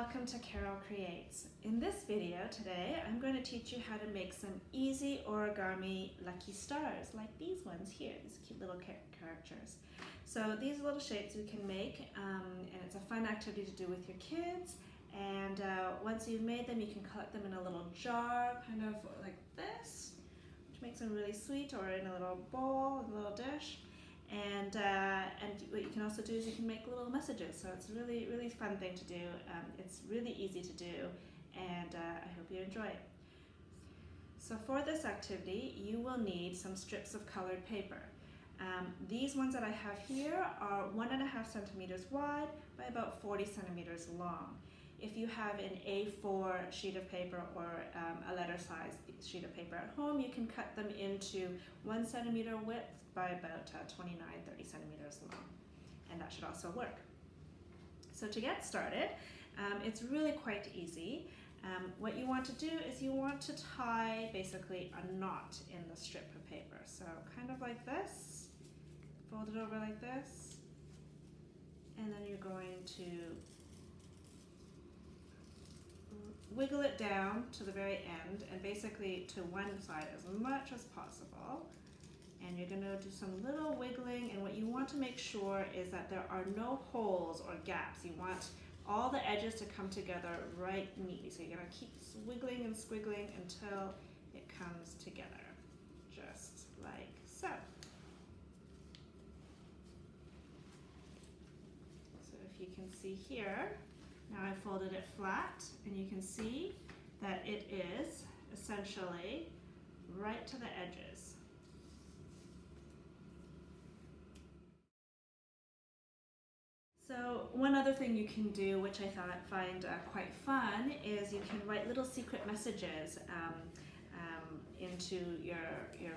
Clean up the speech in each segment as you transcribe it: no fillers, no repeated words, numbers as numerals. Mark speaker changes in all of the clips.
Speaker 1: welcome to Carol Creates. In this video today, I'm going to teach you how to make some easy origami lucky stars, like these ones here, these cute little characters. So these little shapes we can make, and it's a fun activity to do with your kids. And once you've made them, you can collect them in a little jar, kind of like this, which makes them really sweet, or in a little bowl, a little dish. And what you can also do is you can make little messages. So it's a really fun thing to do. It's really easy to do, and I hope you enjoy it. So for this activity, you will need some strips of colored paper. These ones that I have here are 1.5 centimeters wide by about 40 centimeters long. If you have an A4 sheet of paper or a letter size sheet of paper at home, you can cut them into 1 centimeter width by about 29-30 centimeters long, and that should also work. So to get started, it's really quite easy. What you want to do is you want to tie basically a knot in the strip of paper. So kind of like this, fold it over like this, and then you're going to wiggle it down to the very end, and basically to one side as much as possible. And you're going to do some little wiggling, and what you want to make sure is that there are no holes or gaps. You want all the edges to come together right neatly. So you're going to keep wiggling and squiggling until it comes together, just like so. So if you can see here, now I folded it flat, and you can see that it is essentially right to the edges. So one other thing you can do, which I find quite fun, is you can write little secret messages into your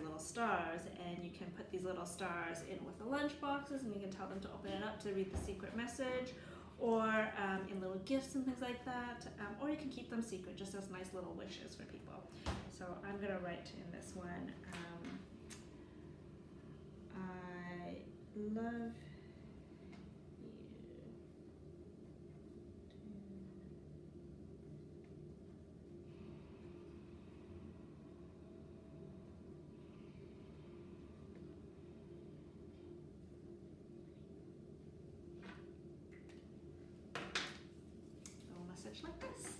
Speaker 1: little stars, and you can put these little stars in with the lunch boxes, and you can tell them to open it up to read the secret message, or in little gifts and things like that, or you can keep them secret just as nice little wishes for people. So I'm going to write in this one, I love message like this.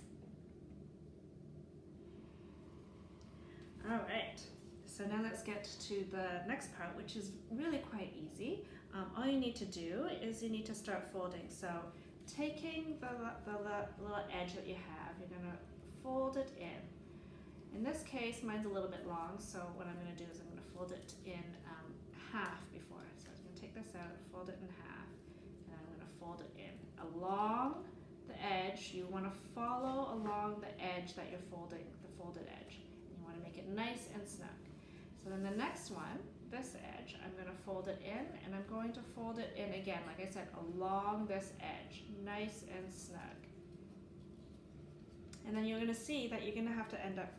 Speaker 1: All right, so now let's get to the next part, which is really quite easy. All you need to do is you need to start folding. So taking the little edge that you have, you're going to fold it in. In this case, mine's a little bit long, so what I'm going to do is I'm going to fold it in half before. So I'm going to take this out, fold it in half, and I'm going to fold it in along the edge. You want to follow along the edge that you're folding, the folded edge. And you want to make it nice and snug. So then the next one, this edge, I'm going to fold it in, and I'm going to fold it in again, like I said, along this edge, nice and snug. And then you're going to see that you're going to have to end up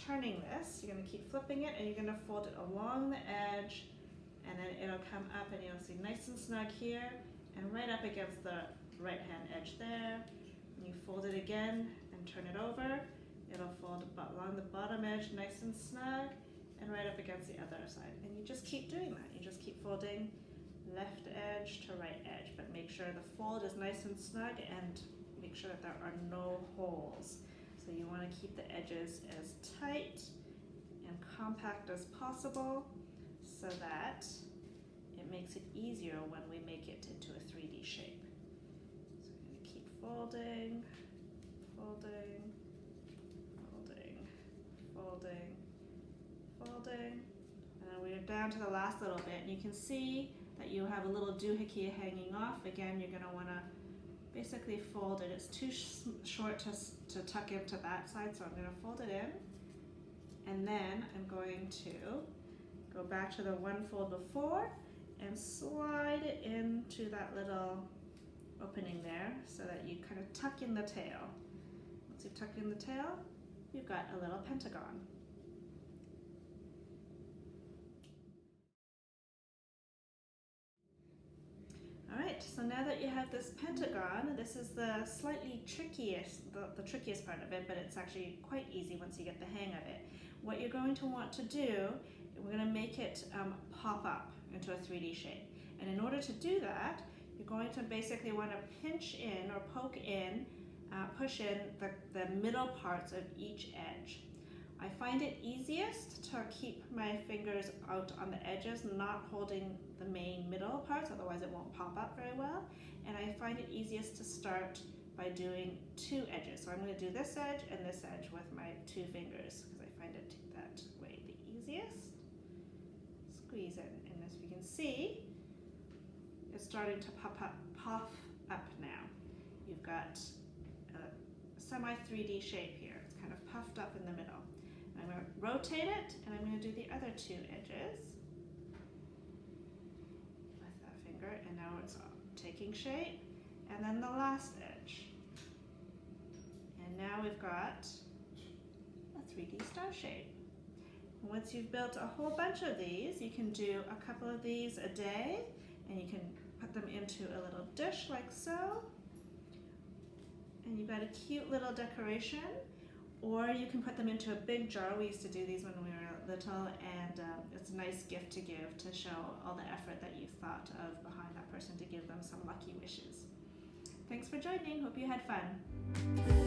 Speaker 1: turning this. You're going to keep flipping it, and you're going to fold it along the edge, and then it'll come up, and you'll see nice and snug here, and right up against the right hand edge there. And you fold it again and turn it over. It'll fold along the bottom edge nice and snug, and right up against the other side. And you just keep doing that. You just keep folding left edge to right edge, but make sure the fold is nice and snug, and make sure that there are no holes. So you want to keep the edges as tight and compact as possible, so that it makes it easier when we make it into a 3D shape. So I'm going to keep folding, folding, folding, folding, folding, and then we're down to the last little bit, and you can see that you have a little doohickey hanging off. Again, you're going to want to basically fold it. It's too short to tuck into that side, so I'm going to fold it in, and then I'm going to go back to the one fold before and slide it into that little opening there, so that you kind of tuck in the tail. Once you've tucked in the tail, you've got a little pentagon. All right, Alright, so now that you have this pentagon, this is the slightly trickiest, the trickiest part of it, but it's actually quite easy once you get the hang of it. What you're going to want to do, we're going to make it pop up into a 3D shape. And in order to do that, you're going to basically want to pinch in or poke in, push in the middle parts of each edge. I find it easiest to keep my fingers out on the edges, not holding the main middle parts, otherwise it won't pop up very well. And I find it easiest to start by doing 2 edges. So I'm going to do this edge and this edge with my 2 fingers because I find it that way the easiest. Squeeze it, and as you can see, it's starting to puff up now. You've got a semi 3D shape here. It's kind of puffed up in the middle. I'm going to rotate it, and I'm going to do the other 2 edges with that finger, and now it's taking shape. And then the last edge. And now we've got a 3D star shape. Once you've built a whole bunch of these, you can do a couple of these a day, and you can put them into a little dish like so. And you've got a cute little decoration. Or you can put them into a big jar. We used to do these when we were little, and it's a nice gift to give to show all the effort that you thought of behind that person to give them some lucky wishes. Thanks for joining. Hope you had fun.